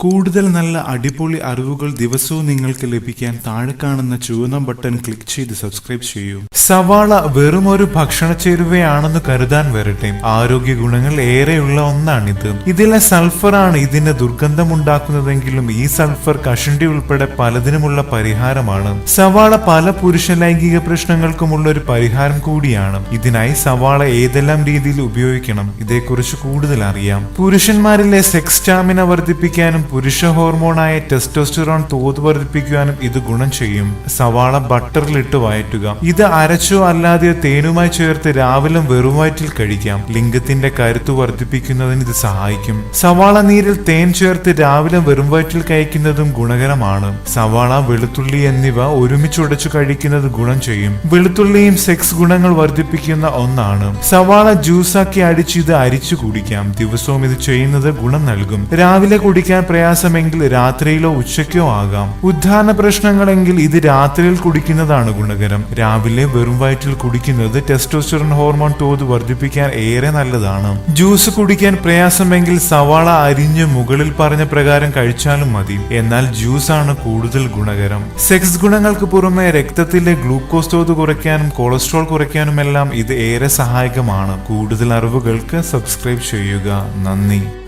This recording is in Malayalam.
കൂടുതൽ നല്ല അടിപൊളി അറിവുകൾ ദിവസവും നിങ്ങൾക്ക് ലഭിക്കാൻ താഴെ കാണുന്ന ചുവന്ന ബട്ടൺ ക്ലിക്ക് ചെയ്ത് സബ്സ്ക്രൈബ് ചെയ്യൂ. സവാള വെറും ഒരു ഭക്ഷണ ചേരുവയാണെന്ന് കരുതാൻ വരട്ടെ. ആരോഗ്യ ഗുണങ്ങൾ ഏറെയുള്ള ഒന്നാണിത്. ഇതിലെ സൾഫർ ആണ് ഇതിന് ദുർഗന്ധമുണ്ടാക്കുന്നതെങ്കിലും ഈ സൾഫർ കഷണ്ടി ഉൾപ്പെടെ പലതിനുമുള്ള പരിഹാരമാണ്. സവാള പല പുരുഷ ലൈംഗിക പ്രശ്നങ്ങൾക്കുമുള്ള ഒരു പരിഹാരം കൂടിയാണ്. ഇതിനായി സവാള ഏതെല്ലാം രീതിയിൽ ഉപയോഗിക്കണം ഇതേക്കുറിച്ച് കൂടുതൽ അറിയാം. പുരുഷന്മാരിലെ സെക്സ് സ്റ്റാമിന വർദ്ധിപ്പിക്കാനും പുരുഷ ഹോർമോണായ ടെസ്റ്റോസ്റ്ററോൺ തോത് വർദ്ധിപ്പിക്കുവാനും ഇത് ഗുണം ചെയ്യും. സവാള ബട്ടറിലിട്ട് വഴറ്റുക. ഇത് അരച്ചോ അല്ലാതെയോ തേനുമായി ചേർത്ത് രാവിലെ വെറും വയറ്റിൽ കഴിക്കാം. ലിംഗത്തിന്റെ കരുത്ത് വർദ്ധിപ്പിക്കുന്നതിന് ഇത് സഹായിക്കും. സവാള നീരിൽ തേൻ ചേർത്ത് രാവിലെ വെറും വയറ്റിൽ കഴിക്കുന്നതും ഗുണകരമാണ്. സവാള, വെളുത്തുള്ളി എന്നിവ ഒരുമിച്ചുടച്ചു കഴിക്കുന്നത് ഗുണം ചെയ്യും. വെളുത്തുള്ളിയും സെക്സ് ഗുണങ്ങൾ വർദ്ധിപ്പിക്കുന്ന ഒന്നാണ്. സവാള ജ്യൂസാക്കി അടിച്ച് ഇത് അരിച്ചു കുടിക്കാം. ദിവസവും ഇത് ചെയ്യുന്നത് ഗുണം നൽകും. രാവിലെ കുടിക്കാൻ പ്രയാസമെങ്കിൽ രാത്രിയിലോ ഉച്ചയ്ക്കോ ആകാം. ഉദ്ധാന പ്രശ്നങ്ങളെങ്കിൽ ഇത് രാത്രിയിൽ കുടിക്കുന്നതാണ് ഗുണകരം. രാവിലെ വെറും വയറ്റിൽ കുടിക്കുന്നത് ടെസ്റ്റോസ്റ്ററോൺ ഹോർമോൺ തോത് വർദ്ധിപ്പിക്കാൻ ഏറെ നല്ലതാണ്. ജ്യൂസ് കുടിക്കാൻ പ്രയാസമെങ്കിൽ സവാള അരിഞ്ഞ് മുകളിൽ പറഞ്ഞ പ്രകാരം കഴിച്ചാലും മതി. എന്നാൽ ജ്യൂസ് ആണ് കൂടുതൽ ഗുണകരം. സെക്സ് ഗുണങ്ങൾക്ക് പുറമെ രക്തത്തിലെ ഗ്ലൂക്കോസ് തോത് കുറയ്ക്കാനും കൊളസ്ട്രോൾ കുറയ്ക്കാനുമെല്ലാം ഇത് ഏറെ സഹായകമാണ്. കൂടുതൽ അറിവുകൾക്ക് സബ്സ്ക്രൈബ് ചെയ്യുക. നന്ദി.